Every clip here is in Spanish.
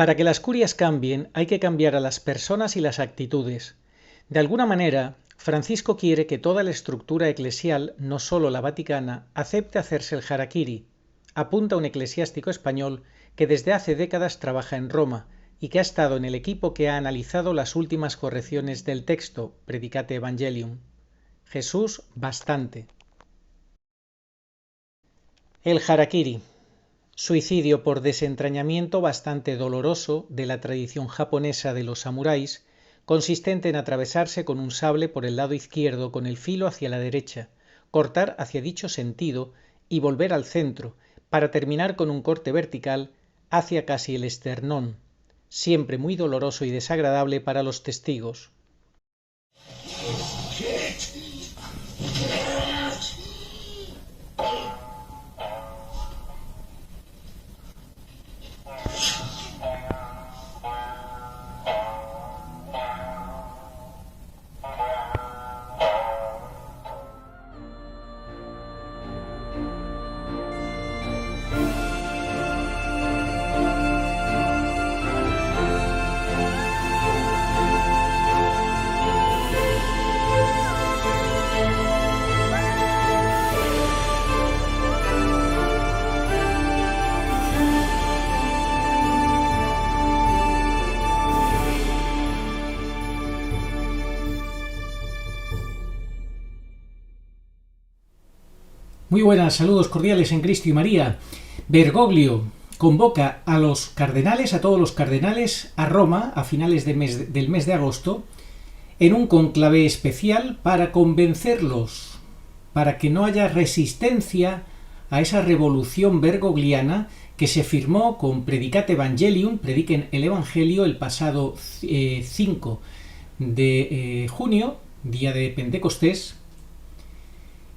Para que las curias cambien, hay que cambiar a las personas y las actitudes. De alguna manera, Francisco quiere que toda la estructura eclesial, no solo la vaticana, acepte hacerse el harakiri, apunta un eclesiástico español que desde hace décadas trabaja en Roma y que ha estado en el equipo que ha analizado las últimas correcciones del texto Predicate Evangelium. Jesús bastante. El harakiri. Suicidio por desentrañamiento bastante doloroso de la tradición japonesa de los samuráis, consistente en atravesarse con un sable por el lado izquierdo con el filo hacia la derecha, cortar hacia dicho sentido y volver al centro, para terminar con un corte vertical hacia casi el esternón, siempre muy doloroso y desagradable para los testigos. Muy buenas, saludos cordiales en Cristo y María. Bergoglio convoca a los cardenales, a todos los cardenales, a Roma a finales del mes de agosto, en un conclave especial para convencerlos, para que no haya resistencia a esa revolución bergogliana que se firmó con Predicate Evangelium, prediquen el Evangelio, el pasado 5 de junio, día de Pentecostés,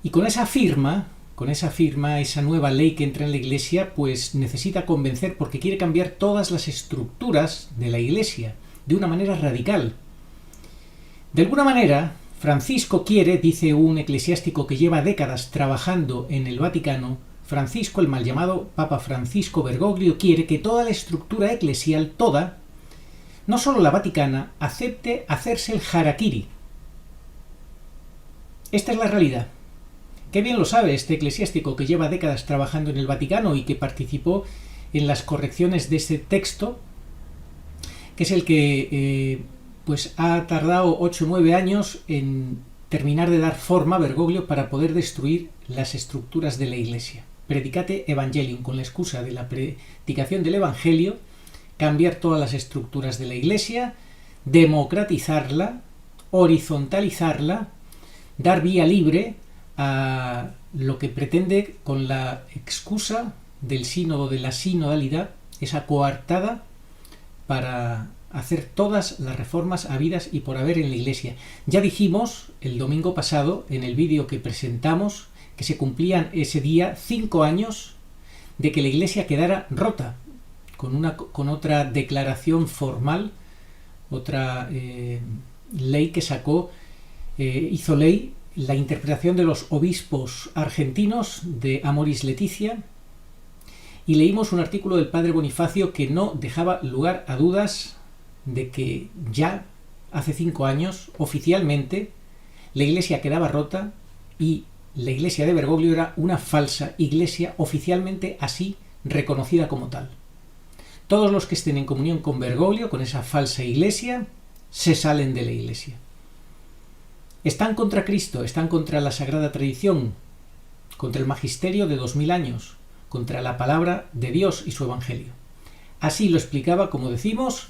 y con esa firma, esa nueva ley que entra en la Iglesia, pues necesita convencer porque quiere cambiar todas las estructuras de la Iglesia de una manera radical. De alguna manera, Francisco quiere, dice un eclesiástico que lleva décadas trabajando en el Vaticano, Francisco, el mal llamado Papa Francisco Bergoglio, quiere que toda la estructura eclesial, toda, no solo la vaticana, acepte hacerse el harakiri. Esta es la realidad. Qué bien lo sabe este eclesiástico que lleva décadas trabajando en el Vaticano y que participó en las correcciones de este texto, que es el que pues ha tardado 8 o 9 años en terminar de dar forma a Bergoglio para poder destruir las estructuras de la Iglesia. Predicate Evangelium, con la excusa de la predicación del Evangelio, cambiar todas las estructuras de la Iglesia, democratizarla, horizontalizarla, dar vía libre a lo que pretende con la excusa del sínodo, de la sinodalidad, esa coartada para hacer todas las reformas habidas y por haber en la Iglesia. Ya dijimos el domingo pasado, en el vídeo que presentamos, que se cumplían ese día 5 años de que la Iglesia quedara rota, con otra declaración formal, otra ley que sacó, hizo ley la interpretación de los obispos argentinos de Amoris Laetitia, y leímos un artículo del padre Bonifacio que no dejaba lugar a dudas de que ya hace 5 años oficialmente la Iglesia quedaba rota y la Iglesia de Bergoglio era una falsa Iglesia, oficialmente así reconocida como tal. Todos los que estén en comunión con Bergoglio, con esa falsa Iglesia, se salen de la Iglesia. Están contra Cristo, están contra la sagrada tradición, contra el magisterio de 2000 años, contra la palabra de Dios y su Evangelio. Así lo explicaba, como decimos,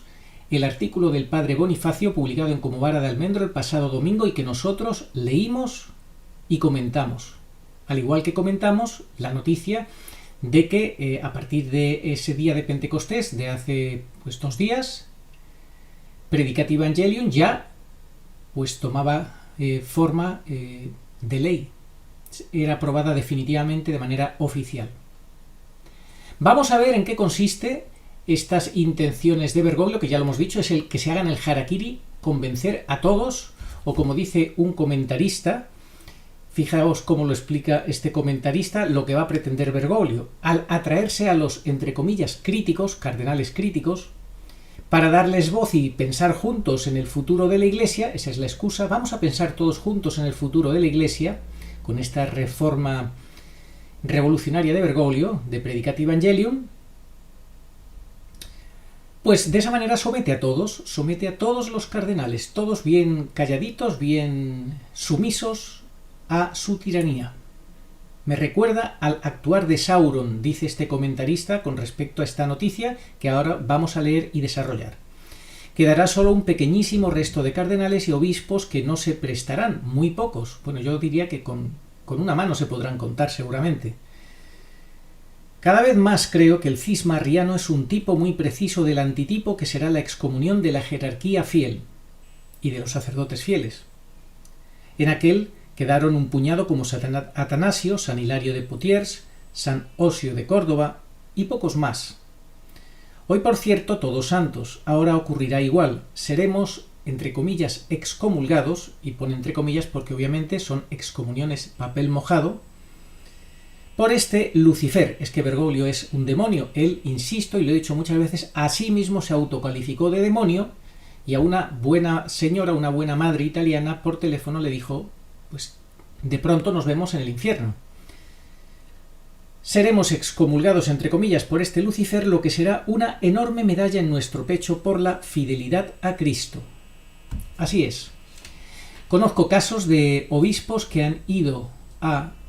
el artículo del padre Bonifacio publicado en Como Vara de Almendro el pasado domingo y que nosotros leímos y comentamos. Al igual que comentamos la noticia de que a partir de ese día de Pentecostés, de hace 2 días, Predicate Evangelium ya pues tomaba forma de ley, era aprobada definitivamente de manera oficial. Vamos a ver en qué consiste estas intenciones de Bergoglio, que ya lo hemos dicho, es el que se hagan el harakiri, convencer a todos, o como dice un comentarista, fijaos cómo lo explica este comentarista, lo que va a pretender Bergoglio, al atraerse a los, entre comillas, críticos, cardenales críticos, Para darles voz y pensar juntos en el futuro de la Iglesia, esa es la excusa, vamos a pensar todos juntos en el futuro de la Iglesia, con esta reforma revolucionaria de Bergoglio, de Predicati Evangelium, pues de esa manera somete a todos los cardenales, todos bien calladitos, bien sumisos a su tiranía. Me recuerda al actuar de Sauron, dice este comentarista con respecto a esta noticia que ahora vamos a leer y desarrollar. Quedará solo un pequeñísimo resto de cardenales y obispos que no se prestarán, muy pocos. Bueno, yo diría que con una mano se podrán contar seguramente. Cada vez más creo que el cisma arriano es un tipo muy preciso del antitipo que será la excomunión de la jerarquía fiel y de los sacerdotes fieles. En aquel quedaron un puñado como San Atanasio, San Hilario de Poitiers, San Osio de Córdoba y pocos más. Hoy, por cierto, todos santos. Ahora ocurrirá igual. Seremos, entre comillas, excomulgados, y pone entre comillas porque obviamente son excomuniones papel mojado, por este Lucifer. Es que Bergoglio es un demonio. Él, insisto, y lo he dicho muchas veces, a sí mismo se autocalificó de demonio, y a una buena señora, una buena madre italiana, por teléfono le dijo, pues de pronto nos vemos en el infierno. Seremos excomulgados, entre comillas, por este Lucifer, lo que será una enorme medalla en nuestro pecho por la fidelidad a Cristo. Así es. Conozco casos de obispos que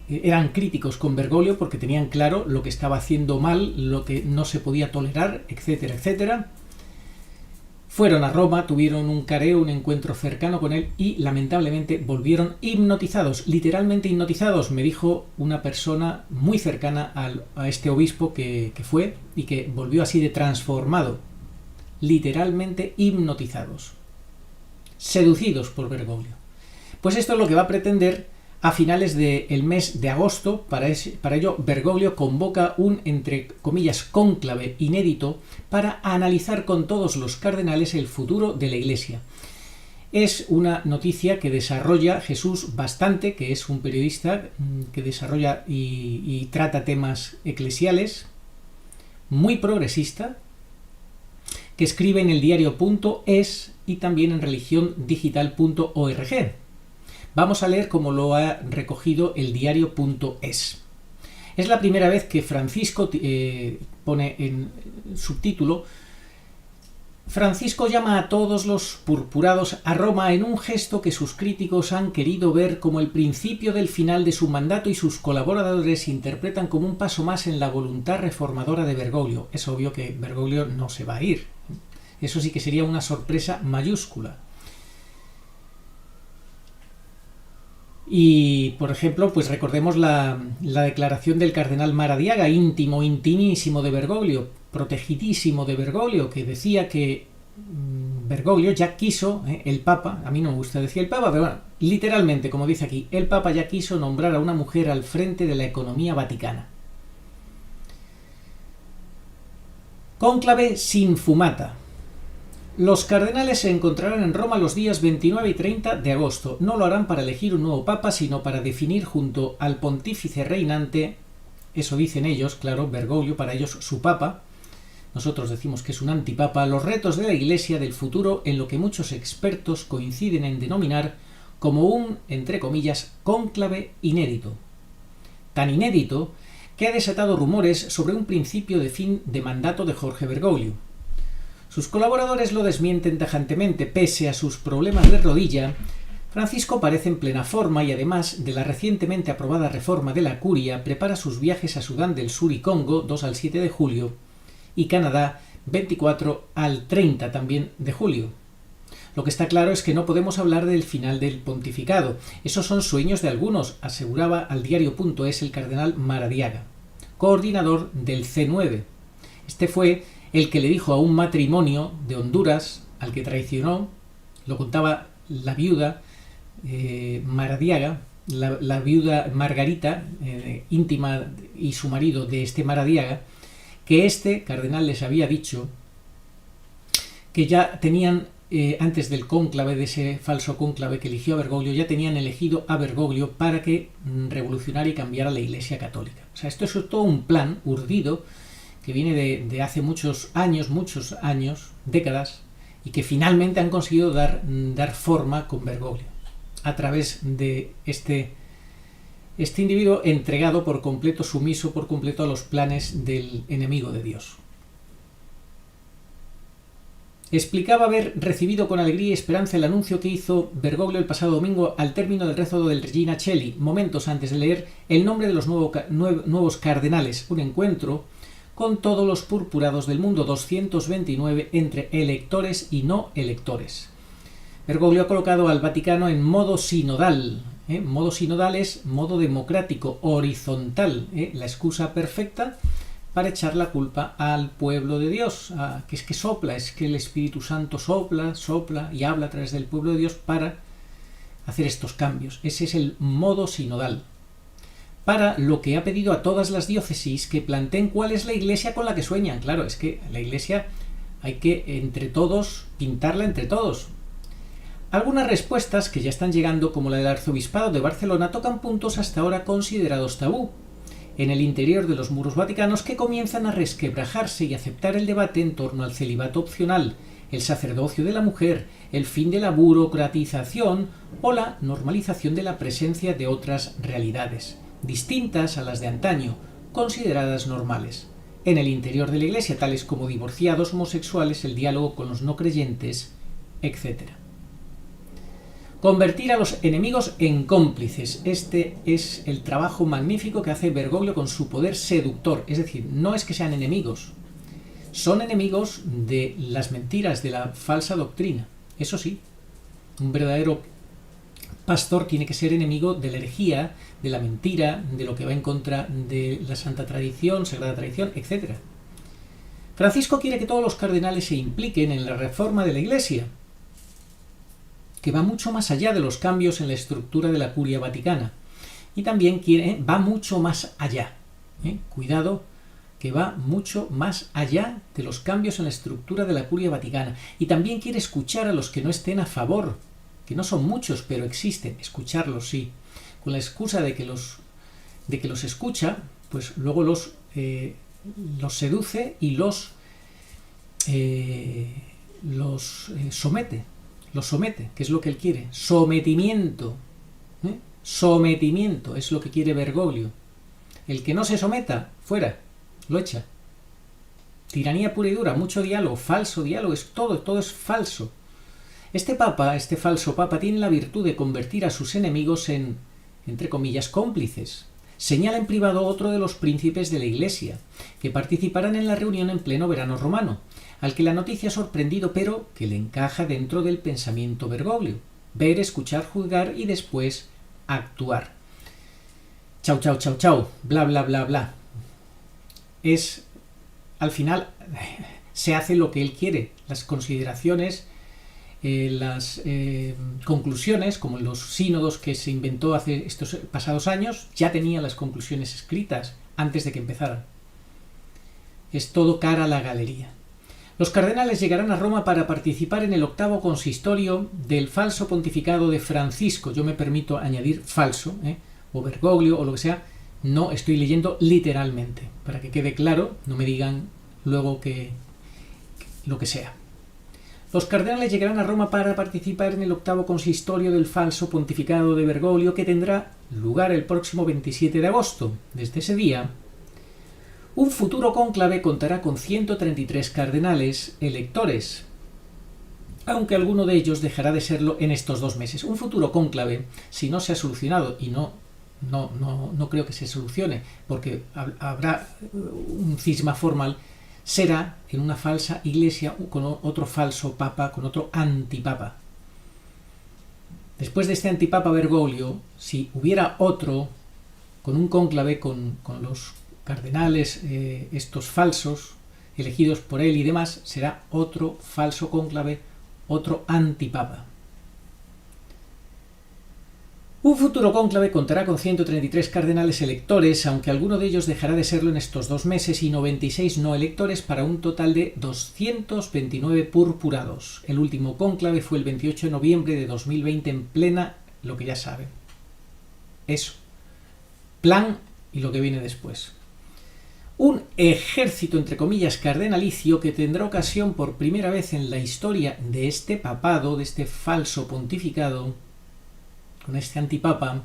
eran críticos con Bergoglio porque tenían claro lo que estaba haciendo mal, lo que no se podía tolerar, etcétera, etcétera. Fueron a Roma, tuvieron un careo, un encuentro cercano con él y lamentablemente volvieron hipnotizados, literalmente hipnotizados, me dijo una persona muy cercana a este obispo que fue y que volvió así de transformado, literalmente hipnotizados, seducidos por Bergoglio. Pues esto es lo que va a pretender a finales del mes de agosto. Para ello, Bergoglio convoca un, entre comillas, cónclave inédito para analizar con todos los cardenales el futuro de la Iglesia. Es una noticia que desarrolla Jesús bastante, que es un periodista que desarrolla y trata temas eclesiales, muy progresista, que escribe en el diario.es y también en religiondigital.org. Vamos a leer cómo lo ha recogido el diario.es. Es la primera vez que Francisco pone en subtítulo: Francisco llama a todos los purpurados a Roma en un gesto que sus críticos han querido ver como el principio del final de su mandato y sus colaboradores interpretan como un paso más en la voluntad reformadora de Bergoglio. Es obvio que Bergoglio no se va a ir. Eso sí que sería una sorpresa mayúscula. Y, por ejemplo, pues recordemos la declaración del cardenal Maradiaga, intimísimo de Bergoglio, protegidísimo de Bergoglio, que decía que Bergoglio ya quiso, el Papa, a mí no me gusta decir el Papa, pero bueno, literalmente, como dice aquí, el Papa ya quiso nombrar a una mujer al frente de la economía vaticana. Cónclave sin fumata. Los cardenales se encontrarán en Roma los días 29 y 30 de agosto. No lo harán para elegir un nuevo papa, sino para definir junto al pontífice reinante, eso dicen ellos, claro, Bergoglio, para ellos su papa, nosotros decimos que es un antipapa, los retos de la Iglesia del futuro en lo que muchos expertos coinciden en denominar como un, entre comillas, cónclave inédito. Tan inédito que ha desatado rumores sobre un principio de fin de mandato de Jorge Bergoglio. Sus colaboradores lo desmienten tajantemente. Pese a sus problemas de rodilla, Francisco parece en plena forma y además de la recientemente aprobada reforma de la Curia, prepara sus viajes a Sudán del Sur y Congo 2 al 7 de julio y Canadá 24 al 30 también de julio. Lo que está claro es que no podemos hablar del final del pontificado. Esos son sueños de algunos, aseguraba al diario.es el cardenal Maradiaga, coordinador del C9. Este fue el que le dijo a un matrimonio de Honduras, al que traicionó, lo contaba la viuda Maradiaga, la viuda Margarita, íntima, y su marido de este Maradiaga, que este cardenal les había dicho que ya tenían, antes del cónclave, de ese falso cónclave que eligió a Bergoglio, ya tenían elegido a Bergoglio para que revolucionara y cambiara la Iglesia Católica. O sea, esto es todo un plan urdido que viene de hace muchos años, décadas, y que finalmente han conseguido dar forma con Bergoglio, a través de este individuo entregado por completo, sumiso por completo a los planes del enemigo de Dios. Explicaba haber recibido con alegría y esperanza el anuncio que hizo Bergoglio el pasado domingo al término del rezo del Regina Coeli, momentos antes de leer el nombre de los nuevos cardenales, un encuentro con todos los purpurados del mundo, 229 entre electores y no electores. Bergoglio ha colocado al Vaticano en modo sinodal. Modo sinodal es modo democrático, horizontal, la excusa perfecta para echar la culpa al pueblo de Dios, que es que sopla, es que el Espíritu Santo sopla y habla a través del pueblo de Dios para hacer estos cambios. Ese es el modo sinodal. Para lo que ha pedido a todas las diócesis que planteen cuál es la iglesia con la que sueñan. Claro, es que la iglesia hay que entre todos pintarla entre todos. Algunas respuestas que ya están llegando, como la del Arzobispado de Barcelona, tocan puntos hasta ahora considerados tabú en el interior de los muros vaticanos, que comienzan a resquebrajarse y aceptar el debate en torno al celibato opcional, el sacerdocio de la mujer, el fin de la burocratización o la normalización de la presencia de otras realidades, distintas a las de antaño, consideradas normales. En el interior de la Iglesia, tales como divorciados, homosexuales, el diálogo con los no creyentes, etc. Convertir a los enemigos en cómplices. Este es el trabajo magnífico que hace Bergoglio con su poder seductor. Es decir, no es que sean enemigos, son enemigos de las mentiras, de la falsa doctrina. Eso sí, un verdadero pastor tiene que ser enemigo de la herejía, de la mentira, de lo que va en contra de la santa tradición, sagrada tradición, etc. Francisco quiere que todos los cardenales se impliquen en la reforma de la Iglesia, que va mucho más allá de los cambios en la estructura de la curia vaticana. Y también va mucho más allá. Cuidado, que va mucho más allá de los cambios en la estructura de la curia vaticana. Y también quiere escuchar a los que no estén a favor, que no son muchos, pero existen. Escucharlos, sí. Con la excusa de que los escucha, pues luego los seduce y los somete. Los somete, que es lo que él quiere. Sometimiento. Sometimiento es lo que quiere Bergoglio. El que no se someta, fuera, lo echa. Tiranía pura y dura, mucho diálogo, falso diálogo, todo es falso. Este falso papa, tiene la virtud de convertir a sus enemigos en, entre comillas, cómplices. Señala en privado a otro de los príncipes de la Iglesia, que participarán en la reunión en pleno verano romano, al que la noticia ha sorprendido, pero que le encaja dentro del pensamiento Bergoglio. Ver, escuchar, juzgar y después actuar. Chau, chau, chau, chau, bla, bla, bla, bla. Al final, se hace lo que él quiere. Las consideraciones, las conclusiones, como los sínodos que se inventó hace estos pasados años, ya tenían las conclusiones escritas antes de que empezaran. Es todo cara a la galería. Los cardenales llegarán a Roma para participar en el 8º consistorio del falso pontificado de Francisco. Yo me permito añadir falso, o Bergoglio, o lo que sea. No estoy leyendo literalmente. Para que quede claro, no me digan luego que lo que sea. Los cardenales llegarán a Roma para participar en el 8º consistorio del falso pontificado de Bergoglio, que tendrá lugar el próximo 27 de agosto. Desde ese día, un futuro cónclave contará con 133 cardenales electores, aunque alguno de ellos dejará de serlo en estos 2 meses. Un futuro cónclave, si no se ha solucionado, y no creo que se solucione, porque habrá un cisma formal, será en una falsa iglesia con otro falso papa, con otro antipapa. Después de este antipapa Bergoglio, si hubiera otro, con un cónclave con los cardenales estos falsos, elegidos por él y demás, será otro falso cónclave, otro antipapa. Un futuro cónclave contará con 133 cardenales electores, aunque alguno de ellos dejará de serlo en estos 2 meses, y 96 no electores, para un total de 229 purpurados. El último cónclave fue el 28 de noviembre de 2020 en plena, lo que ya saben. Eso. Plan y lo que viene después. un ejército, entre comillas, cardenalicio que tendrá ocasión por primera vez en la historia de este papado, de este falso pontificado, con este antipapa,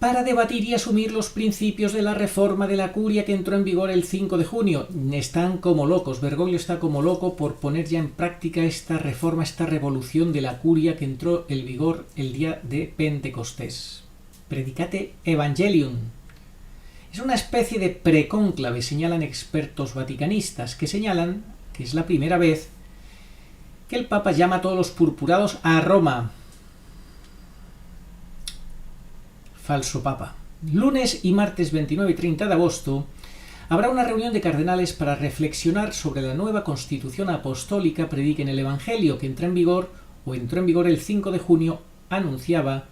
para debatir y asumir los principios de la reforma de la curia que entró en vigor el 5 de junio. Están como locos, Bergoglio está como loco por poner ya en práctica esta reforma, esta revolución de la curia que entró en vigor el día de Pentecostés. Predicate Evangelium. Es una especie de precónclave, señalan expertos vaticanistas, que señalan que es la primera vez que el Papa llama a todos los purpurados a Roma. Falso Papa. Lunes y martes 29 y 30 de agosto habrá una reunión de cardenales para reflexionar sobre la nueva constitución apostólica Prediquen el Evangelio, que entró en vigor el 5 de junio, anunciaba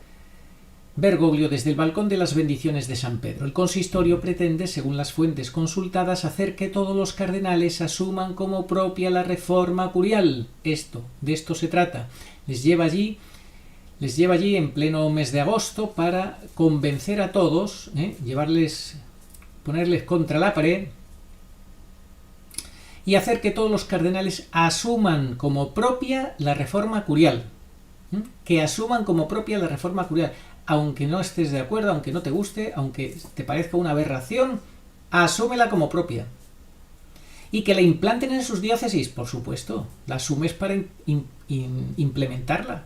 Bergoglio desde el balcón de las bendiciones de San Pedro. El consistorio pretende, según las fuentes consultadas, hacer que todos los cardenales asuman como propia la reforma curial. De esto se trata. Les lleva allí en pleno mes de agosto para convencer a todos, ponerles contra la pared y hacer que todos los cardenales asuman como propia la reforma curial. Que asuman como propia la reforma curial. Aunque no estés de acuerdo, aunque no te guste, aunque te parezca una aberración, asúmela como propia. Y que la implanten en sus diócesis, por supuesto. La asumes para implementarla.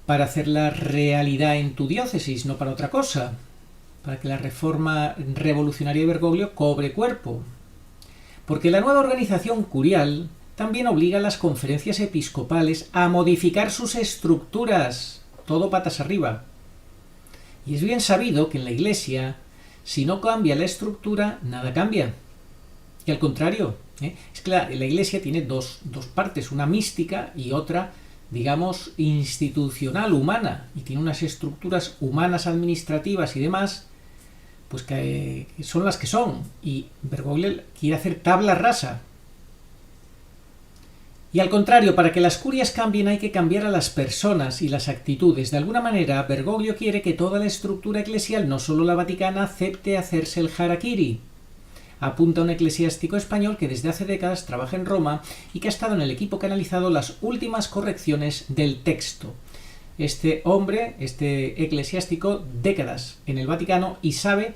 Para hacerla realidad en tu diócesis, no para otra cosa. Para que la reforma revolucionaria de Bergoglio cobre cuerpo. Porque la nueva organización curial también obliga a las conferencias episcopales a modificar sus estructuras. Todo patas arriba. Y es bien sabido que en la Iglesia, si no cambia la estructura, nada cambia. Y al contrario, es que la Iglesia tiene dos partes, una mística y otra, digamos, institucional, humana. Y tiene unas estructuras humanas, administrativas y demás, pues que son las que son. Y Bergoglio quiere hacer tabla rasa. Y al contrario, para que las curias cambien hay que cambiar a las personas y las actitudes. De alguna manera, Bergoglio quiere que toda la estructura eclesial, no solo la vaticana, acepte hacerse el harakiri. Apunta un eclesiástico español que desde hace décadas trabaja en Roma y que ha estado en el equipo que ha analizado las últimas correcciones del texto. Este eclesiástico, décadas en el Vaticano y sabe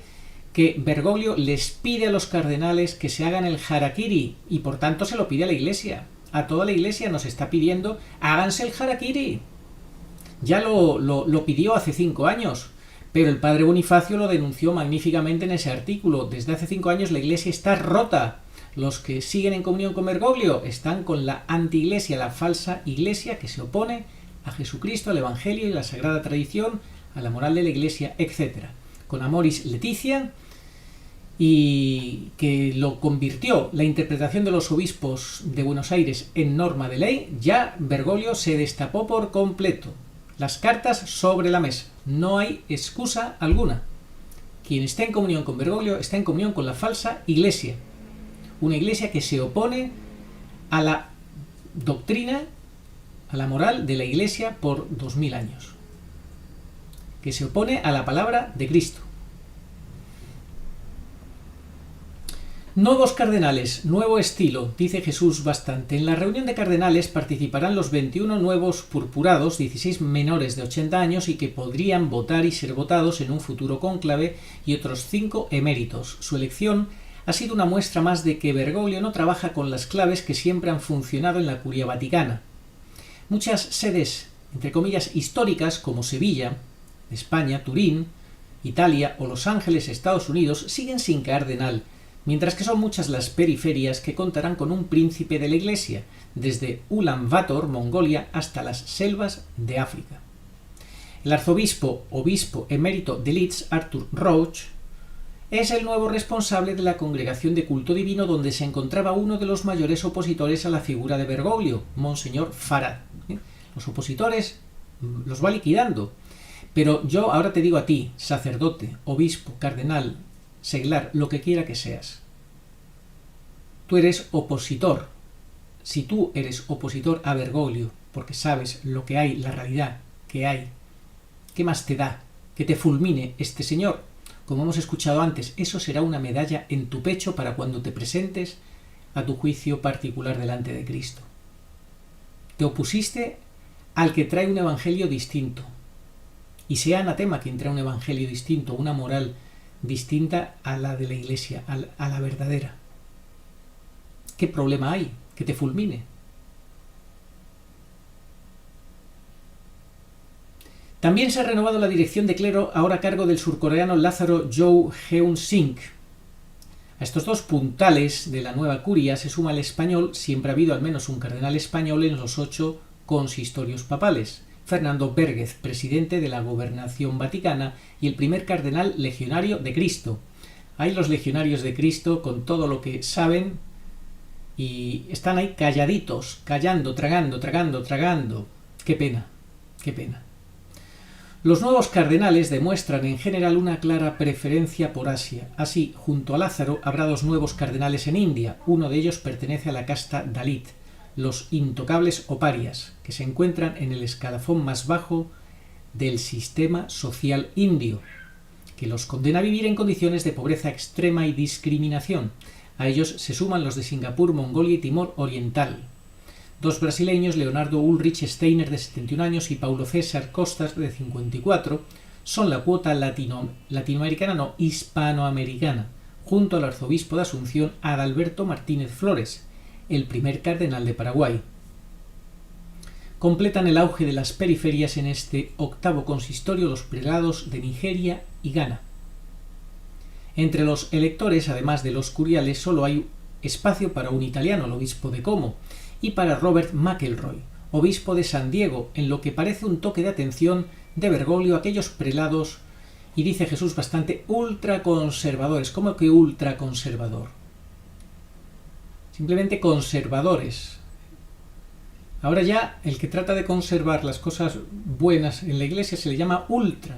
que Bergoglio les pide a los cardenales que se hagan el harakiri y por tanto se lo pide a la Iglesia. A toda la Iglesia nos está pidiendo, háganse el harakiri. Ya lo pidió hace 5 años, pero el padre Bonifacio lo denunció magníficamente en ese artículo. Desde hace 5 años la Iglesia está rota. Los que siguen en comunión con Bergoglio están con la anti-iglesia, la falsa Iglesia que se opone a Jesucristo, al Evangelio y la Sagrada Tradición, a la moral de la Iglesia, etc. Con Amoris Laetitia, y que lo convirtió la interpretación de los obispos de Buenos Aires en norma de ley, ya Bergoglio se destapó por completo. Las cartas sobre la mesa. No hay excusa alguna. Quien está en comunión con Bergoglio está en comunión con la falsa Iglesia. Una Iglesia que se opone a la doctrina, a la moral de la Iglesia por 2000 años. Que se opone a la palabra de Cristo. Nuevos cardenales, nuevo estilo, dice Jesús bastante. En la reunión de cardenales participarán los 21 nuevos purpurados, 16 menores de 80 años y que podrían votar y ser votados en un futuro cónclave y otros 5 eméritos. Su elección ha sido una muestra más de que Bergoglio no trabaja con las claves que siempre han funcionado en la Curia Vaticana. Muchas sedes, entre comillas, históricas como Sevilla, España, Turín, Italia o Los Ángeles, Estados Unidos, siguen sin cardenal, mientras que son muchas las periferias que contarán con un príncipe de la Iglesia, desde Ulan Bator, Mongolia, hasta las selvas de África. El obispo emérito de Leeds, Arthur Roach, es el nuevo responsable de la Congregación de Culto Divino, donde se encontraba uno de los mayores opositores a la figura de Bergoglio, Monseñor Farad. Los opositores los va liquidando. Pero yo ahora te digo a ti, sacerdote, obispo, cardenal, seglar, lo que quiera que seas. Tú eres opositor. Si tú eres opositor a Bergoglio, porque sabes lo que hay, la realidad que hay, ¿qué más te da que te fulmine este señor. Como hemos escuchado antes, eso será una medalla en tu pecho para cuando te presentes a tu juicio particular delante de Cristo. Te opusiste al que trae un evangelio distinto. Y sea anatema quien trae un evangelio distinto, una moral distinta a la de la Iglesia, a la verdadera. ¿Qué problema hay? Que te fulmine. También se ha renovado la dirección de clero, ahora a cargo del surcoreano Lázaro Jou Heun-sing. A estos dos puntales de la nueva curia se suma el español. Siempre ha habido al menos un cardenal español en los 8 consistorios papales. Fernando Vérguez, presidente de la Gobernación Vaticana y el primer cardenal legionario de Cristo. Hay los legionarios de Cristo con todo lo que saben y están ahí calladitos, callando, tragando. Qué pena, qué pena. Los nuevos cardenales demuestran en general una clara preferencia por Asia. Así, junto a Lázaro, habrá 2 nuevos cardenales en India. Uno de ellos pertenece a la casta Dalit, los intocables o parias, que se encuentran en el escalafón más bajo del sistema social indio, que los condena a vivir en condiciones de pobreza extrema y discriminación. A ellos se suman los de Singapur, Mongolia y Timor Oriental. 2 brasileños, Leonardo Ulrich Steiner, de 71 años, y Paulo César Costas, de 54, son la cuota latinoamericana, no, hispanoamericana, junto al arzobispo de Asunción, Adalberto Martínez Flores, el primer cardenal de Paraguay. Completan el auge de las periferias en este 8º consistorio los prelados de Nigeria y Ghana. Entre los electores, además de los curiales, solo hay espacio para un italiano, el obispo de Como, y para Robert McElroy, obispo de San Diego, en lo que parece un toque de atención de Bergoglio a aquellos prelados, y dice Jesús, bastante ultraconservadores. ¿Cómo que ultraconservador? Simplemente conservadores. Ahora ya el que trata de conservar las cosas buenas en la Iglesia se le llama ultra.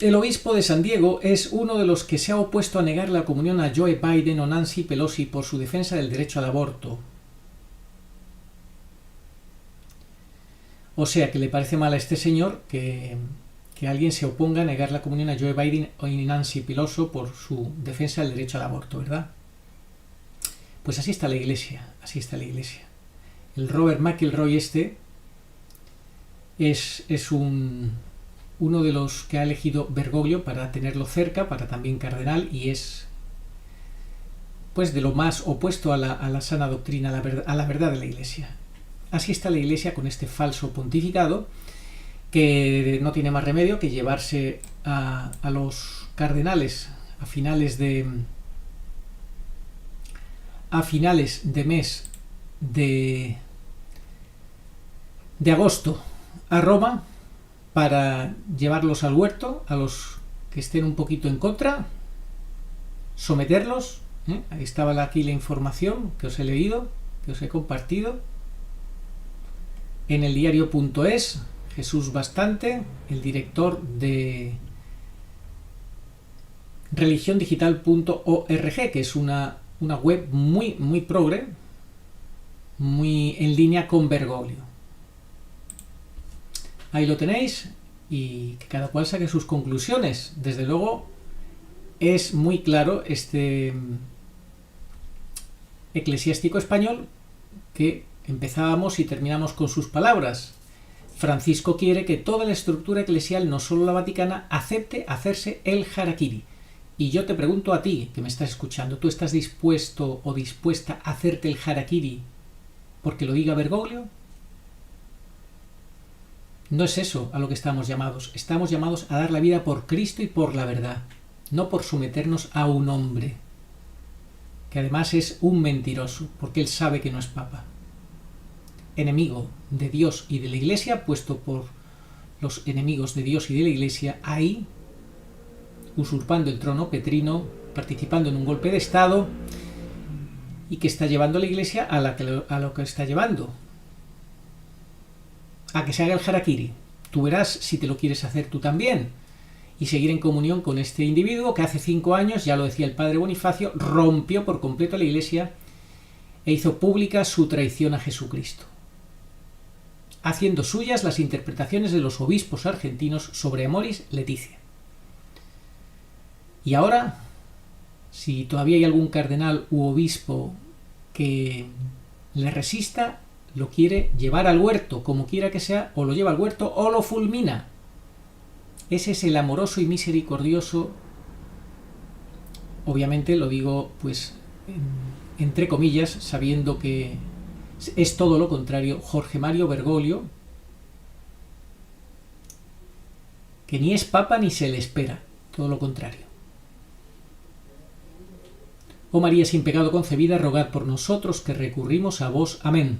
El obispo de San Diego es uno de los que se ha opuesto a negar la comunión a Joe Biden o Nancy Pelosi por su defensa del derecho al aborto. O sea que le parece mal a este señor que alguien se oponga a negar la comunión a Joe Biden o Nancy Pelosi por su defensa del derecho al aborto, ¿verdad? Pues así está la Iglesia, así está la Iglesia. El Robert McElroy es uno de los que ha elegido Bergoglio para tenerlo cerca, para también cardenal, y es pues de lo más opuesto a la sana doctrina, a la verdad de la Iglesia. Así está la Iglesia con este falso pontificado, que no tiene más remedio que llevarse a los cardenales a finales de mes de agosto a Roma, para llevarlos al huerto, a los que estén un poquito en contra, someterlos. Ahí estaba aquí la información que os he leído, que os he compartido. En el diario.es, Jesús Bastante, el director de religiondigital.org, que es una web muy progre, muy en línea con Bergoglio. Ahí lo tenéis, y que cada cual saque sus conclusiones. Desde luego es muy claro este eclesiástico español, que empezábamos y terminamos con sus palabras. Francisco quiere que toda la estructura eclesial, no solo la vaticana, acepte hacerse el harakiri. Y yo te pregunto a ti, que me estás escuchando, ¿tú estás dispuesto o dispuesta a hacerte el harakiri porque lo diga Bergoglio? No es eso a lo que estamos llamados. Estamos llamados a dar la vida por Cristo y por la verdad, no por someternos a un hombre, que además es un mentiroso, porque él sabe que no es papa. Enemigo de Dios y de la Iglesia, puesto por los enemigos de Dios y de la Iglesia, ahí, usurpando el trono petrino, participando en un golpe de Estado, y que está llevando a la Iglesia a lo que está llevando. A que se haga el harakiri. Tú verás si te lo quieres hacer tú también, y seguir en comunión con este individuo que hace 5 años, ya lo decía el padre Bonifacio, rompió por completo la Iglesia e hizo pública su traición a Jesucristo. haciendo suyas las interpretaciones de los obispos argentinos sobre Amoris Laetitia. Y ahora, si todavía hay algún cardenal u obispo que le resista, lo quiere llevar al huerto, como quiera que sea, o lo lleva al huerto o lo fulmina. Ese es el amoroso y misericordioso, obviamente lo digo pues entre comillas, sabiendo que es todo lo contrario, Jorge Mario Bergoglio, que ni es papa ni se le espera, todo lo contrario. Oh María sin pecado concebida, rogad por nosotros que recurrimos a vos. Amén.